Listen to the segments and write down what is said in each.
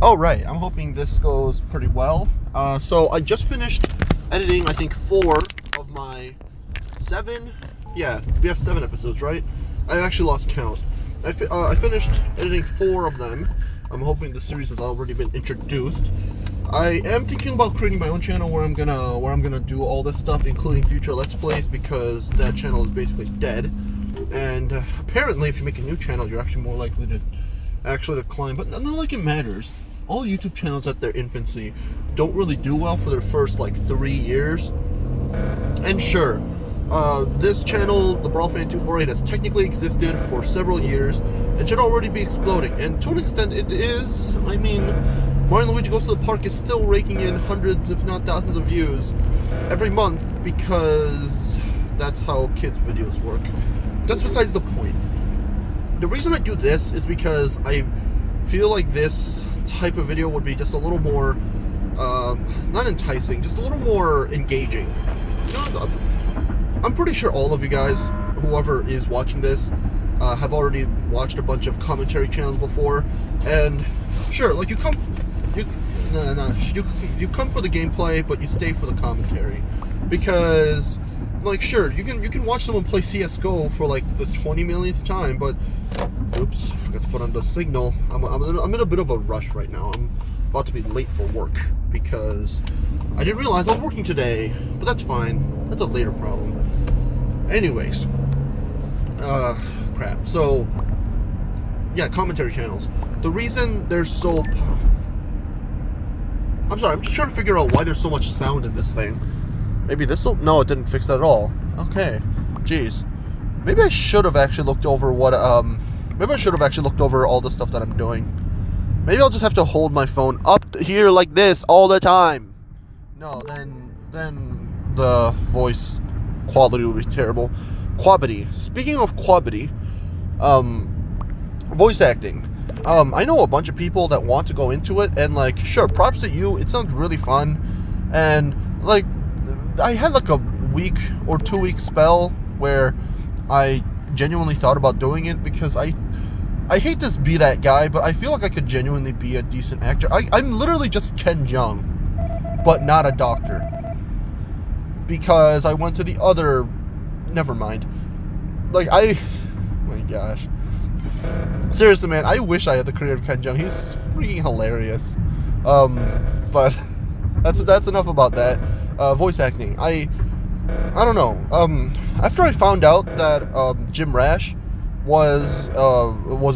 Alright, I'm hoping this goes pretty well. So I just finished editing, I think, 4 of my 7. Yeah, we have 7 episodes, right? I actually lost count. I finished editing 4 of them. I'm hoping the series has already been introduced. I am thinking about creating my own channel where I'm gonna do all this stuff, including future Let's Plays, because that channel is basically dead. And apparently, if you make a new channel, you're actually more likely to actually decline. But not like it matters. All YouTube channels at their infancy don't really do well for their first like 3 years. And sure, this channel, the BrawlFan248, has technically existed for several years and should already be exploding. And to an extent, it is. I mean, Mario and Luigi Goes to the Park is still raking in hundreds, if not thousands, of views every month because that's how kids' videos work. That's besides the point. The reason I do this is because I feel like this type of video would be just a little more, not enticing, just a little more engaging. You know, I'm pretty sure all of you guys, whoever is watching this, have already watched a bunch of commentary channels before, and sure, like you come for the gameplay, but you stay for the commentary, because, like, sure, you can watch someone play CS:GO for like the 20 millionth time, but oops, I forgot to put on the signal. I'm in a bit of a rush right now. I'm about to be late for work because I didn't realize I was working today, but that's fine. That's a later problem. Anyways, crap. So, yeah, commentary channels. The reason they're so... I'm sorry, I'm just trying to figure out why there's so much sound in this thing. Maybe this'll... No, it didn't fix that at all. Okay. Jeez. Maybe I should have actually looked over what, maybe I should have actually looked over all the stuff that I'm doing. Maybe I'll just have to hold my phone up here like this all the time. No, then the voice quality would be terrible. Quality. Speaking of quality, voice acting. I know a bunch of people that want to go into it, and like, sure, props to you. It sounds really fun, and like, I had like a week or 2 week spell where I genuinely thought about doing it because I hate to be that guy, but I feel like I could genuinely be a decent actor. I'm literally just Ken Jeong, but not a doctor, because I went to the other... Never mind. Like, oh my gosh. Seriously, man, I wish I had the career of Ken Jeong. He's freaking hilarious. But that's enough about that. Voice acting. I don't know. After I found out that Jim Rash was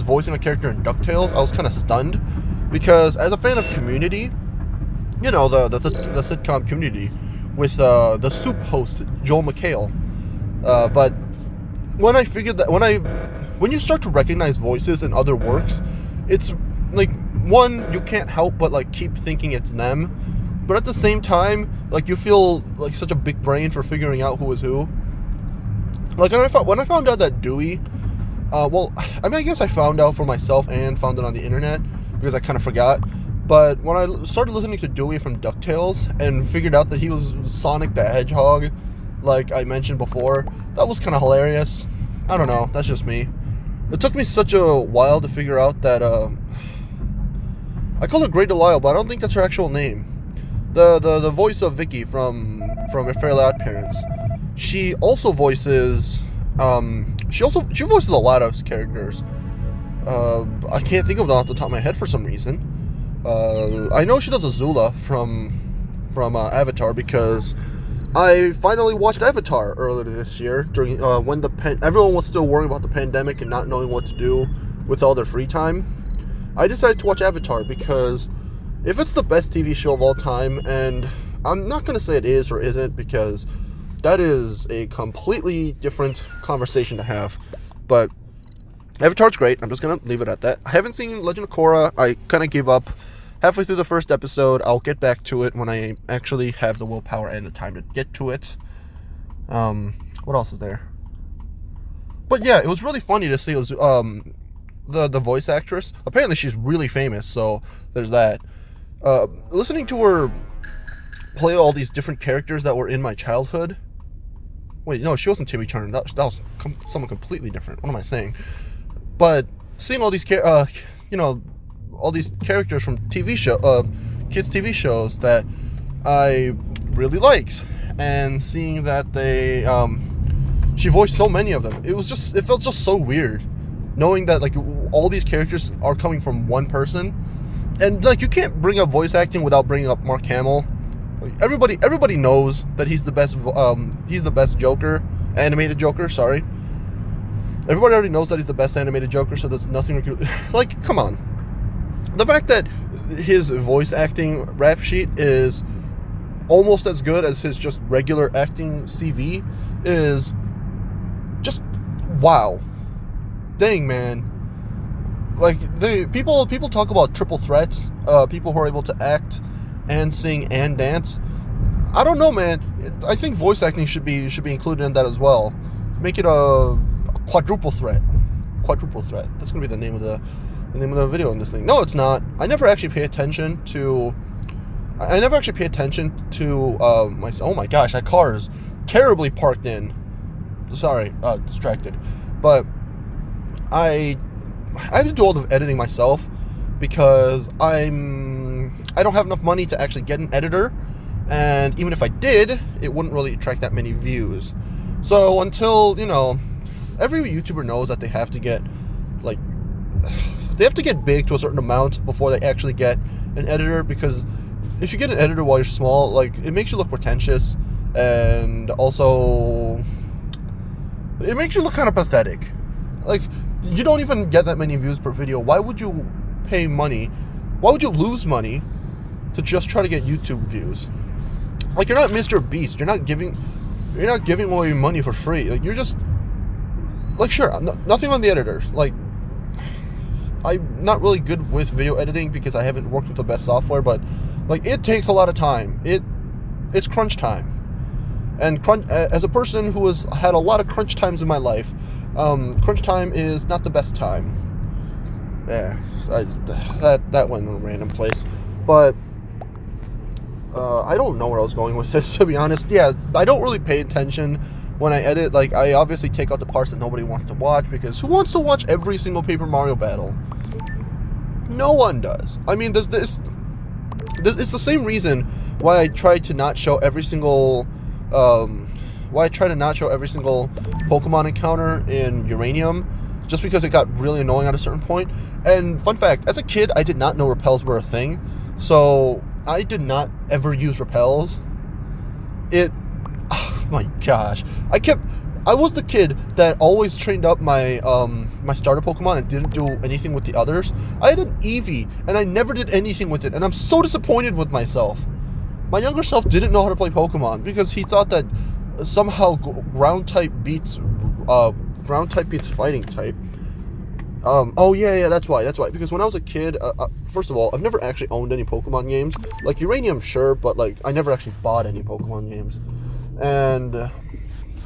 voicing a character in DuckTales, I was kind of stunned, because as a fan of Community, you know, the sitcom Community with the Soup host Joel McHale, but when I figured that when you start to recognize voices in other works, it's like, one, you can't help but like keep thinking it's them, but at the same time, like, you feel like such a big brain for figuring out who is who. Like, when I found out that Dewey, well, I mean, I guess I found out for myself and found it on the internet because I kind of forgot. But when I started listening to Dewey from DuckTales and figured out that he was Sonic the Hedgehog, like I mentioned before, that was kind of hilarious. I don't know, that's just me. It took me such a while to figure out that, I call her Grey Delisle, but I don't think that's her actual name. The voice of Vicky from A Fairly Odd Parents. She also voices, she voices a lot of characters. I can't think of them off the top of my head for some reason. I know she does Azula from Avatar, because I finally watched Avatar earlier this year during when everyone was still worrying about the pandemic and not knowing what to do with all their free time. I decided to watch Avatar because if it's the best TV show of all time, and I'm not going to say it is or isn't, because that is a completely different conversation to have, but Avatar's great. I'm just going to leave it at that. I haven't seen Legend of Korra. I kind of gave up halfway through the first episode. I'll get back to it when I actually have the willpower and the time to get to it. What else is there? But yeah, it was really funny to see. It was, the voice actress. Apparently she's really famous, so there's that. Listening to her play all these different characters that were in my childhood. Wait, no, she wasn't Timmy Turner. That was someone completely different. What am I saying? But seeing all these, you know, characters from kids TV shows that I really liked, and seeing that she voiced so many of them, it felt just so weird, knowing that like all these characters are coming from one person, and like you can't bring up voice acting without bringing up Mark Hamill. Like, everybody knows that he's the best Joker, animated Joker. Sorry, everybody already knows that he's the best animated Joker, so there's nothing we could like. Come on, the fact that his voice acting rap sheet is almost as good as his just regular acting CV is just wow. Dang, man. Like people talk about triple threats, people who are able to act and sing and dance. I don't know, man. I think voice acting should be included in that as well. Make it a quadruple threat. Quadruple threat. That's gonna be the name of the video in this thing. No, it's not. I never actually pay attention to oh my gosh, that car is terribly parked in. Sorry, distracted. But I have to do all the editing myself because I don't have enough money to actually get an editor, and even if I did, it wouldn't really attract that many views. So until, every YouTuber knows that they have to get big to a certain amount before they actually get an editor, because if you get an editor while you're small, like, it makes you look pretentious, and also it makes you look kind of pathetic. Like, you don't even get that many views per video. Why would you pay money? Why would you lose money to just try to get YouTube views? Like, you're not Mr. Beast. You're not giving away money for free. Like, you're just like, sure, nothing on the editor. Like, I'm not really good with video editing because I haven't worked with the best software, but like, it takes a lot of time. It's crunch time. And as a person who has had a lot of crunch times in my life, crunch time is not the best time. Yeah, that went in a random place. But I don't know where I was going with this, to be honest. Yeah, I don't really pay attention when I edit. Like, I obviously take out the parts that nobody wants to watch, because who wants to watch every single Paper Mario battle? No one does. I mean, it's the same reason why I try to not show every single Pokemon encounter in Uranium, just because it got really annoying at a certain point. And fun fact, as a kid, I did not know repels were a thing, so I did not ever use repels. Oh my gosh, I was the kid that always trained up my my starter Pokemon and didn't do anything with the others. I had an Eevee and I never did anything with it, and I'm so disappointed with myself. My younger self didn't know how to play Pokemon because he thought that somehow ground type beats fighting type. Oh yeah, that's why. Because when I was a kid, first of all, I've never actually owned any Pokemon games. Like Uranium, sure, but like I never actually bought any Pokemon games. And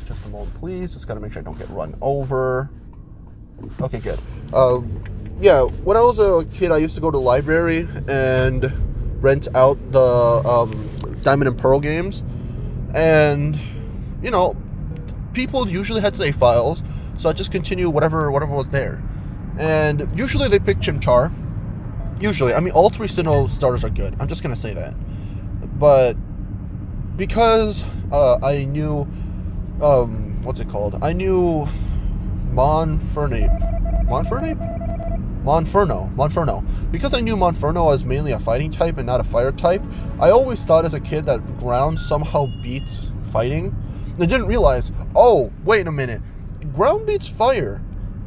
just a moment, please. Just gotta make sure I don't get run over. Okay, good. Yeah, when I was a kid, I used to go to the library and rent out the Diamond and Pearl games, and people usually had save files, so I just continue whatever was there. And usually they pick Chimchar. Usually, I mean, all three Sinnoh starters are good. I'm just gonna say that. But because I knew what's it called? I knew Monferno. Because I knew Monferno as mainly a fighting type and not a fire type, I always thought as a kid that ground somehow beats fighting. And I didn't realize, oh, wait a minute, ground beats fire.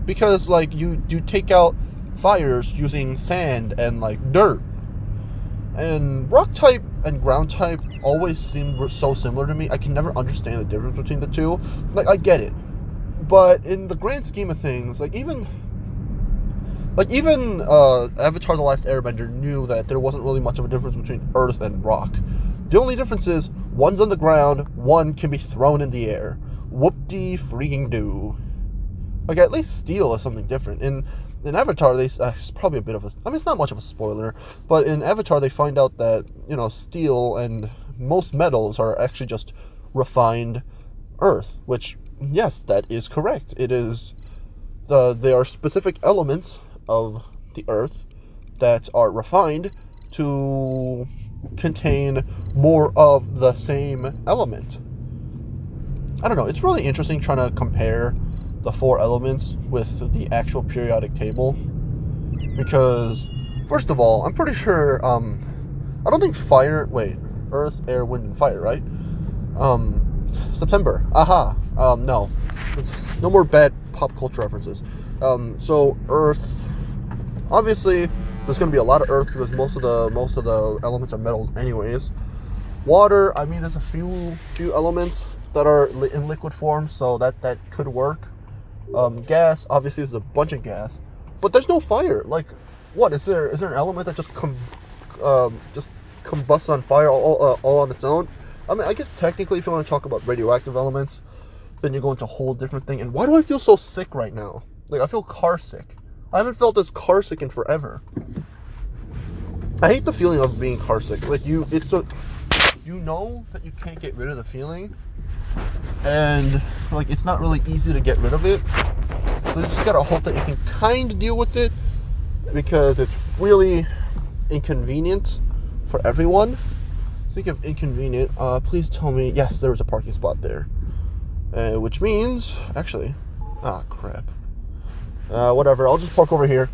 Because, like, you take out fires using sand and, like, dirt. And rock type and ground type always seemed so similar to me. I can never understand the difference between the two. Like, I get it. But in the grand scheme of things, even Avatar: The Last Airbender knew that there wasn't really much of a difference between earth and rock. The only difference is one's on the ground, one can be thrown in the air. Whoop-de-freaking-do. Like, at least steel is something different. In Avatar, it's probably a bit of it's not much of a spoiler, but in Avatar they find out that, steel and most metals are actually just refined earth, which, yes, that is correct. It is, they are specific elements of the earth that are refined to contain more of the same element. I don't know, it's really interesting trying to compare the 4 elements with the actual periodic table, because first of all, I'm pretty sure I don't think earth, air, wind, and fire, right? September, no, it's no more bad pop culture references. So earth, obviously there's going to be a lot of earth because most of the elements are metals anyways. Water, I mean, there's a few elements that are in liquid form, so that could work. Gas, obviously there's a bunch of gas, but there's no fire. Like, what is there an element that just combusts on fire all on its own? I mean, I guess technically if you want to talk about radioactive elements, then you go into a whole different thing. And why do I feel so sick right now? Like, I feel car sick. I haven't felt this car sick in forever. I hate the feeling of being car sick. Like, you know that you can't get rid of the feeling, and like it's not really easy to get rid of it. So you just gotta hope that you can kind of deal with it, because it's really inconvenient for everyone. Speaking of inconvenient, please tell me, yes, there was a parking spot there. Which means, actually, crap. Whatever, I'll just park over here.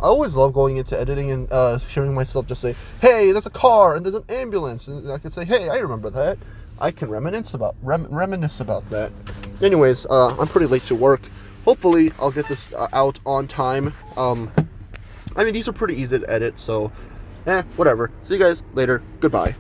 I always love going into editing and hearing myself just say, hey, there's a car and there's an ambulance. And I can say, hey, I remember that. I can reminisce about that. Anyways, I'm pretty late to work. Hopefully, I'll get this out on time. I mean, these are pretty easy to edit, so, whatever. See you guys later. Goodbye.